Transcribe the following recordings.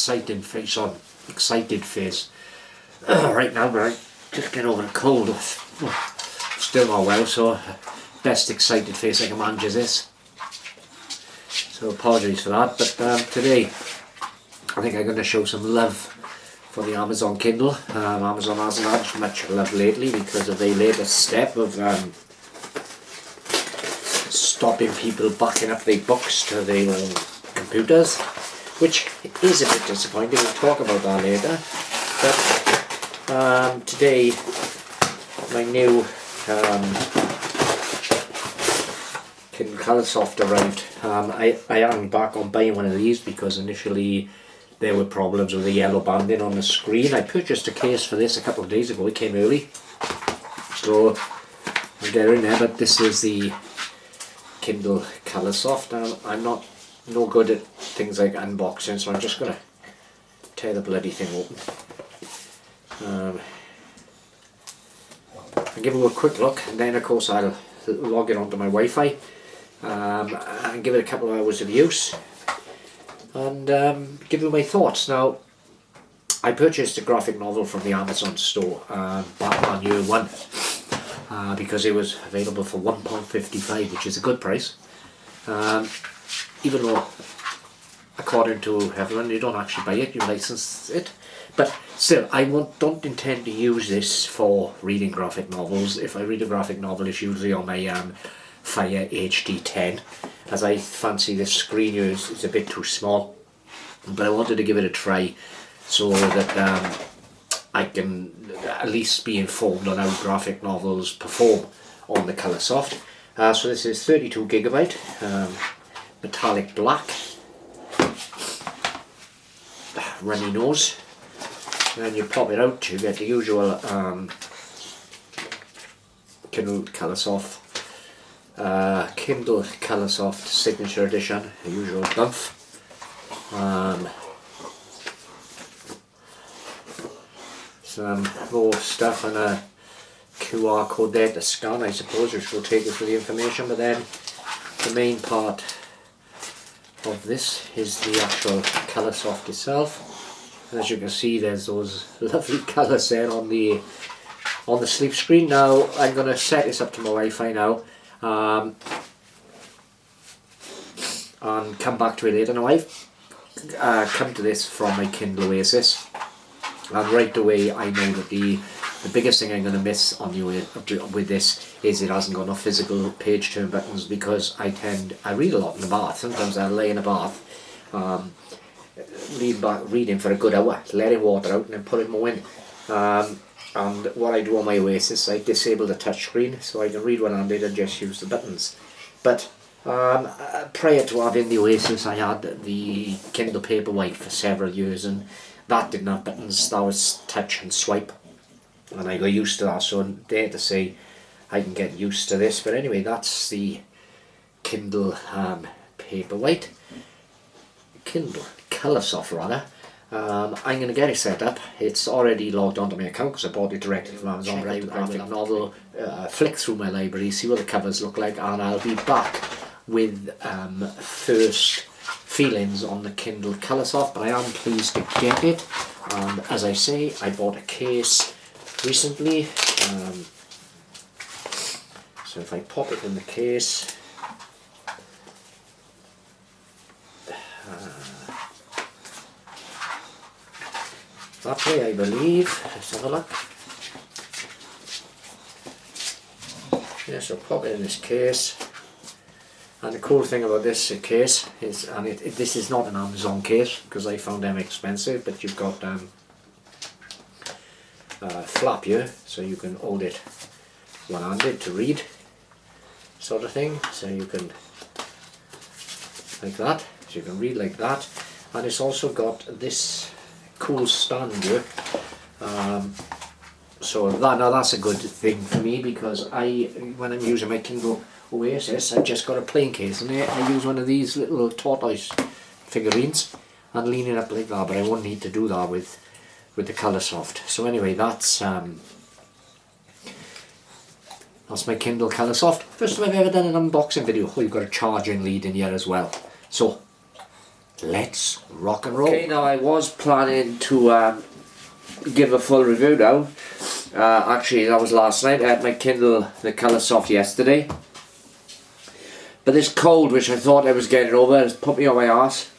excited face right now, but I just get over a cold. Still not well, so best excited face I can manage is this. So apologies for that, but today I think I'm going to show some love for the Amazon Kindle. Amazon hasn't had much love lately because of the latest step of stopping people backing up their books to their computers, which is a bit disappointing. We'll talk about that later. But today my new Kindle colorsoft arrived. I am back on buying one of these because initially there were problems with the yellow banding on the screen. I purchased a case for this a couple of days ago. It came early, so I'll get in there. But this is the Kindle colorsoft. I'm no good at things like unboxing, so I'm just gonna tear the bloody thing open and give it a quick look, and then of course I'll log it onto my Wi-Fi and give it a couple of hours of use and give you my thoughts. Now, I purchased a graphic novel from the Amazon store back on year one because it was available for £1.55, which is a good price, even though according to everyone you don't actually buy it, you license it. But still, I don't intend to use this for reading graphic novels. If I read a graphic novel, it's usually on my Fire HD 10, as I fancy the screen here is a bit too small. But I wanted to give it a try so that I can at least be informed on how graphic novels perform on the colorsoft. So this is 32GB, metallic black, runny nose. Then you pop it out, you get the usual Kindle colorsoft signature edition, the usual bump. Some more stuff and a QR code there to scan, I suppose, which will take us through the information. But then the main part of this is the actual colorsoft itself. As you can see, there's those lovely colours there on the sleep screen. Now I'm going to set this up to my Wi-Fi now and come back to it later. Now I've come to this from my Kindle Oasis, and right away I know that the biggest thing I'm going to miss on with this is it hasn't got enough physical page turn buttons, because I read a lot in the bath. Sometimes I lay in a bath reading for a good hour, letting water out and then putting more in. And what I do on my Oasis, I disable the touchscreen so I can read one-handed and just use the buttons. But prior to having the Oasis, I had the Kindle Paperwhite for several years, and that didn't have buttons. That was touch and swipe, and I got used to that. So I'm there to say I can get used to this. But anyway, that's the Kindle Paperwhite. Kindle colorsoft rather. I'm going to get it set up. It's already logged onto my account because I bought it directly from Amazon. Right, graphic novel, flick through my library, see what the covers look like, and I'll be back with first feelings on the Kindle colorsoft. But I am pleased to get it, and as I say, I bought a case recently. So if I pop it in the case, that way I believe. Let's have a look. Yeah, so pop it in this case. And the cool thing about this case is, and this is not an Amazon case because I found them expensive, but you've got flap here, so you can hold it one-handed to read, sort of thing. So you can, like that, so you can read like that. And it's also got this cool stand here. So that's a good thing for me, because when I'm using my Kindle Oasis, I've just got a plain case, and I use one of these little tortoise figurines and lean it up like that, but I won't need to do that with the colorsoft. So anyway, that's my Kindle colorsoft. First time I've ever done an unboxing video. Oh, you've got a charging lead in here as well. So let's rock and roll. Okay, now I was planning to give a full review now. Actually, that was last night. I had my Kindle, the colorsoft, yesterday. But this cold, which I thought I was getting over, has put me on my arse.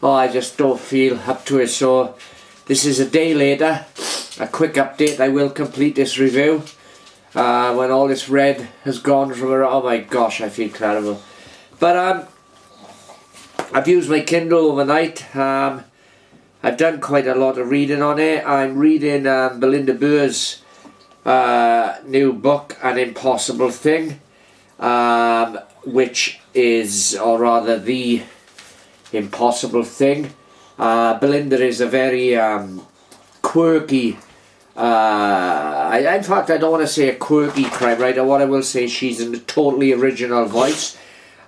Oh, I just don't feel up to it. So this is a day later. A quick update. I will complete this review when all this red has gone from around. Oh my gosh, I feel terrible. But I've used my Kindle overnight. I've done quite a lot of reading on it. I'm reading Belinda Burr's new book, An Impossible Thing, which is, or rather, The Impossible Thing. Belinda is a very quirky, in fact I don't want to say a quirky crime writer. What I will say is she's in a totally original voice,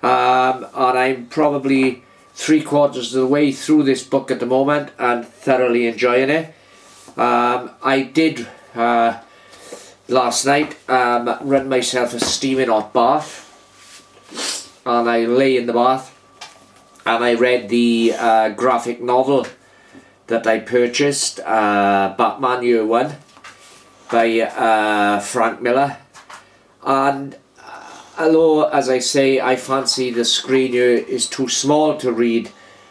and I'm probably 3/4 of the way through this book at the moment and thoroughly enjoying it. I did last night run myself a steaming hot bath, and I lay in the bath and I read the graphic novel that I purchased, Batman Year One by Frank Miller. And although, as I say, I fancy the screen here is too small to read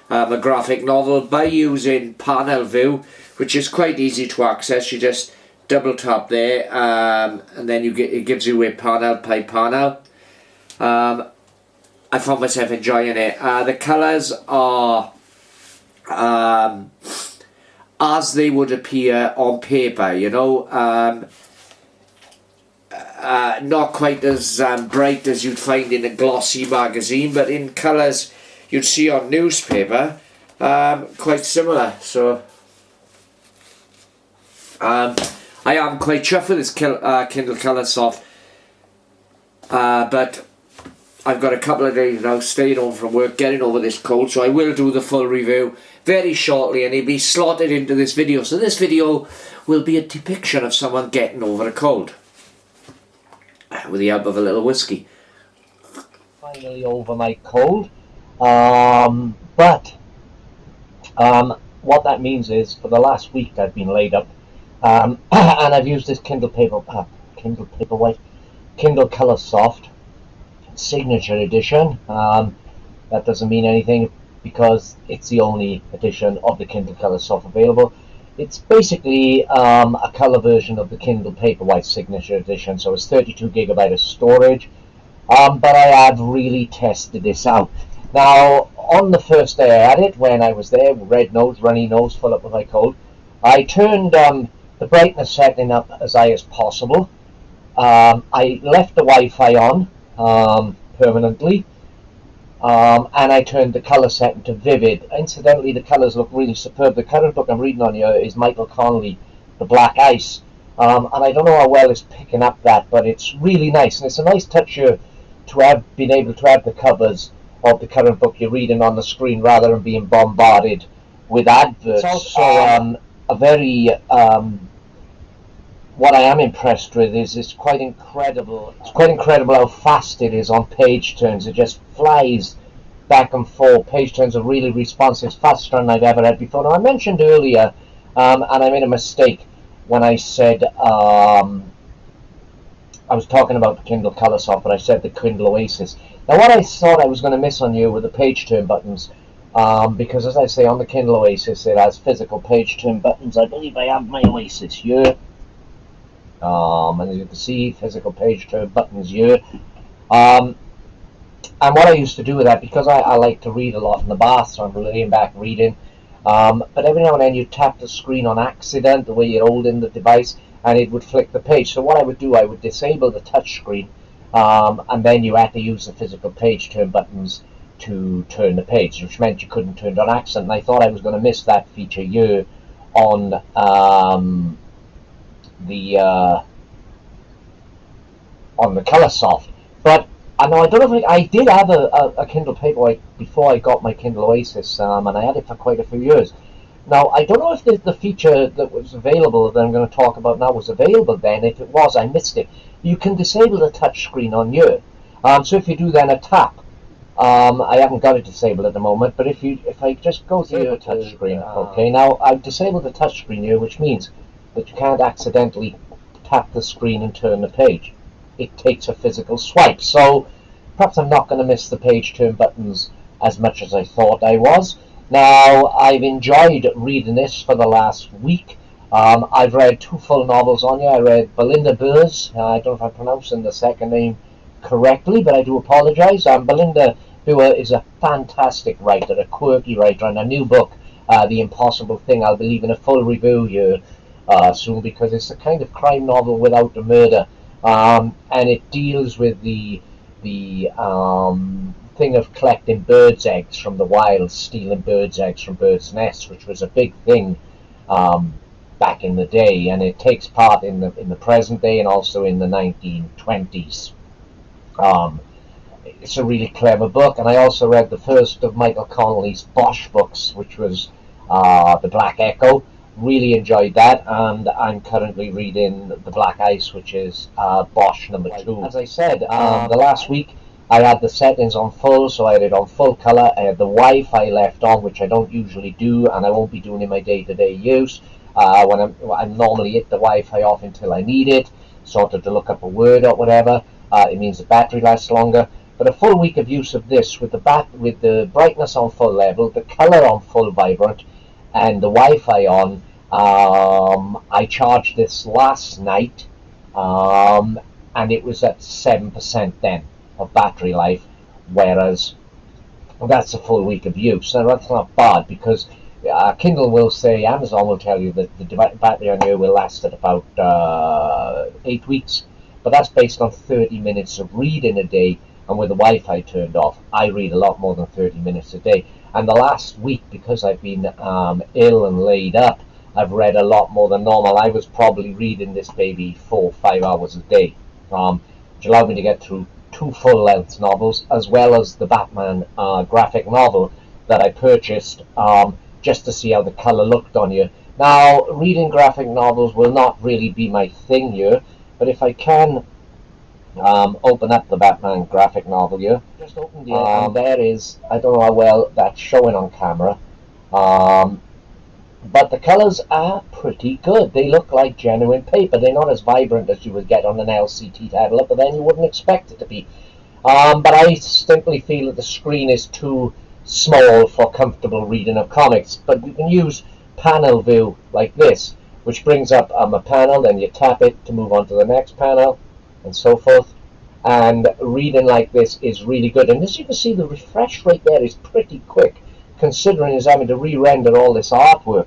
a graphic novel, by using panel view, which is quite easy to access, you just double tap there, and then it gives you a panel by panel. I found myself enjoying it. The colours are as they would appear on paper, you know. Not quite as bright as you'd find in a glossy magazine, but in colours you'd see on newspaper, quite similar. So I am quite chuffed with this Kindle colorsoft, but I've got a couple of days now staying home from work, getting over this cold, so I will do the full review very shortly, and it'll be slotted into this video. So this video will be a depiction of someone getting over a cold with the help of a little whiskey. Finally over my cold, but what that means is for the last week I've been laid up, and I've used this Kindle Paperwhite, Kindle colorsoft signature edition. That doesn't mean anything because it's the only edition of the Kindle colorsoft available. It's basically a color version of the Kindle Paperwhite signature edition, so it's 32GB of storage, but I have really tested this out. Now, on the first day I had it, when I was there, red nose, runny nose, full up with my cold, I turned the brightness setting up as high as possible. I left the Wi-Fi on permanently, and I turned the colour setting to vivid. Incidentally, the colours look really superb. The current book I'm reading on here is Michael Connelly, The Black Ice, and I don't know how well it's picking up that, but it's really nice, and it's a nice touch here to have been able to have the covers of the current book you're reading on the screen rather than being bombarded with adverts. It's also a very what I am impressed with is it's quite incredible. It's quite incredible how fast it is on page turns. It just flies back and forth. Page turns are really responsive, faster than I've ever had before. Now, I mentioned earlier, and I made a mistake when I said I was talking about the Kindle colorsoft, but I said the Kindle Oasis. Now, what I thought I was going to miss on you were the page turn buttons, because as I say, on the Kindle Oasis it has physical page turn buttons. I believe I have my Oasis here. And as you can see, physical page turn buttons here. And what I used to do with that, because I like to read a lot in the bath, so I'm laying back reading, but every now and then you tap the screen on accident, the way you're holding the device, and it would flick the page. So what I would do, I would disable the touch screen, and then you had to use the physical page turn buttons to turn the page, which meant you couldn't turn it on accident. And I thought I was going to miss that feature here on the colorsoft. But I don't know if I did have a Kindle Paperwhite before I got my Kindle Oasis, and I had it for quite a few years. Now, I don't know if the feature that was available that I'm going to talk about now was available then. If it was, I missed it. You can disable the touch screen on here. So if you do then a tap I haven't got it disabled at the moment, but if I just go to your touchscreen, okay, now I've disabled the touchscreen here, which means that you can't accidentally tap the screen and turn the page. It takes a physical swipe, so perhaps I'm not going to miss the page turn buttons as much as I thought I was. Now, I've enjoyed reading this for the last week. I've read 2 full novels on here. I read Belinda Burr's, I don't know if I'm pronouncing the second name correctly, but I do apologise. Belinda Burr is a fantastic writer, a quirky writer, and a new book, The Impossible Thing. I'll be leaving a full review here soon, because it's a kind of crime novel without the murder, and it deals with the thing of collecting birds' eggs from the wild, stealing birds' eggs from birds' nests, which was a big thing back in the day, and it takes part in the present day and also in the 1920s. It's a really clever book, and I also read the first of Michael Connelly's Bosch books, which was The Black Echo. Really enjoyed that, and I'm currently reading The Black Ice, which is Bosch #2. As I said, the last week I had the settings on full, so I had it on full color. I had the Wi-Fi left on, which I don't usually do, and I won't be doing in my day-to-day use. When I'm normally hit the Wi-Fi off until I need it, sort of to look up a word or whatever. It means the battery lasts longer. But a full week of use of this, with the brightness on full level, the color on full vibrant, and the Wi-Fi on. I charged this last night, and it was at 7% then of battery life, whereas that's a full week of use. Now that's not bad, because Kindle will say, Amazon will tell you that the battery on here will last at about 8 weeks, but that's based on 30 minutes of reading a day, and with the Wi-Fi turned off, I read a lot more than 30 minutes a day. And the last week, because I've been ill and laid up, I've read a lot more than normal. I was probably reading this baby 4 or 5 hours a day, which allowed me to get through 2 full-length novels, as well as the Batman graphic novel that I purchased just to see how the colour looked on you. Now, reading graphic novels will not really be my thing here, but if I can open up the Batman graphic novel here, just opened it, and there is, I don't know how well that's showing on camera, but the colours are pretty good. They look like genuine paper. They're not as vibrant as you would get on an LCT tablet, but then you wouldn't expect it to be. But I simply feel that the screen is too small for comfortable reading of comics. But you can use panel view like this, which brings up a panel, then you tap it to move on to the next panel, and so forth. And reading like this is really good. And as you can see, the refresh rate there is pretty quick, considering he's having to re-render all this artwork.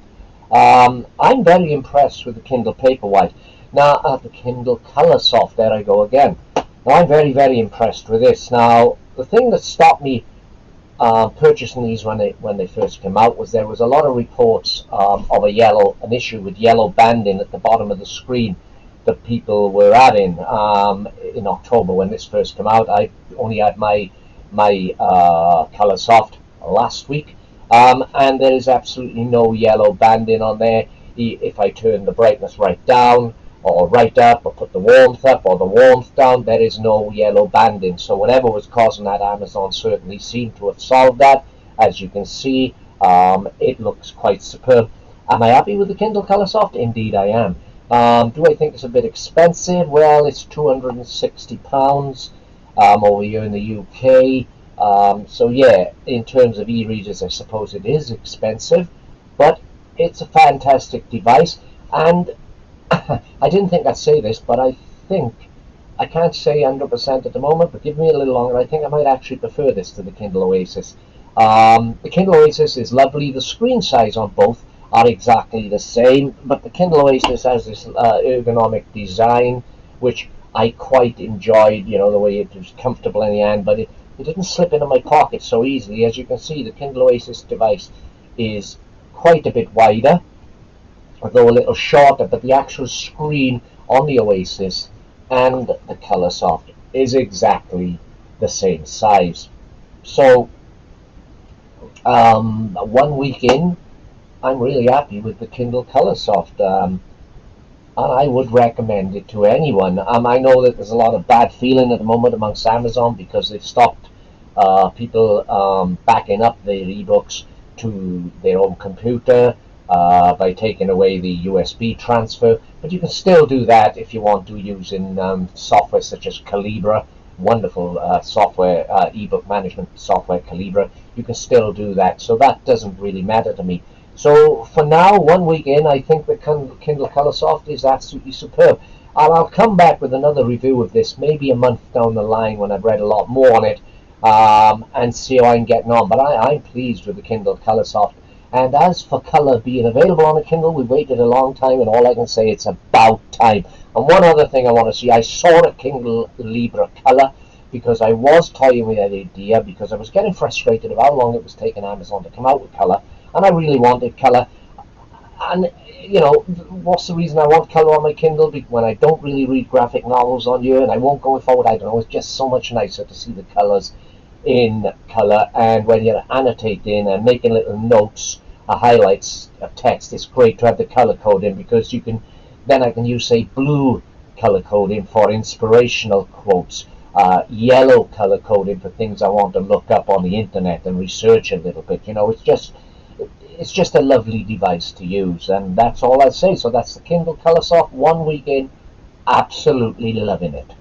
I'm very impressed with the Kindle Paperwhite. Now, the Kindle colorsoft, there I go again. Now, I'm very, very impressed with this. Now, the thing that stopped me purchasing these when they first came out was there was a lot of reports of an issue with yellow banding at the bottom of the screen that people were adding in October when this first came out. I only had my colorsoft last week, and there is absolutely no yellow banding on there. If I turn the brightness right down or right up, or put the warmth up or the warmth down, there is no yellow banding. So whatever was causing that, Amazon certainly seemed to have solved that. As you can see, it looks quite superb. Am I happy with the Kindle colorsoft? Indeed I am. Do I think it's a bit expensive? Well, it's £260 over here in the UK. So yeah, in terms of e-readers, I suppose it is expensive, but it's a fantastic device. And I didn't think I'd say this, but I think, I can't say 100% at the moment, but give me a little longer, I think I might actually prefer this to the Kindle Oasis. The Kindle Oasis is lovely. The screen size on both are exactly the same, but the Kindle Oasis has this ergonomic design, which I quite enjoyed, you know, the way it was comfortable in the hand, but it didn't slip into my pocket so easily. As you can see, the Kindle Oasis device is quite a bit wider, although a little shorter, but the actual screen on the Oasis and the colorsoft is exactly the same size. So 1 week in, I'm really happy with the Kindle colorsoft, and I would recommend it to anyone. I know that there's a lot of bad feeling at the moment amongst Amazon because they've stopped people backing up their ebooks to their own computer by taking away the USB transfer. But you can still do that if you want to, using software such as Calibra, wonderful software, ebook management software, Calibra. You can still do that, so that doesn't really matter to me. So for now, 1 week in, I think the Kindle colorsoft is absolutely superb. I'll come back with another review of this maybe a month down the line when I've read a lot more on it, and see how I'm getting on. But I'm pleased with the Kindle colorsoft. And as for color being available on a Kindle, we waited a long time, and all I can say, it's about time. And one other thing I want to see, I saw a Kindle Libra color because I was toying with that idea, because I was getting frustrated of how long it was taking Amazon to come out with color, and I really wanted color. And what's the reason I want color on my Kindle? When I don't really read graphic novels on here, and I won't going forward, I don't know, it's just so much nicer to see the colors in color. And when you're annotating and making little notes, highlights of text, it's great to have the color code in, because I can use, say, blue color coding for inspirational quotes, yellow color coding for things I want to look up on the internet and research a little bit. It's just a lovely device to use, and that's all I'd say. So that's the Kindle colorsoft, 1 week in, absolutely loving it.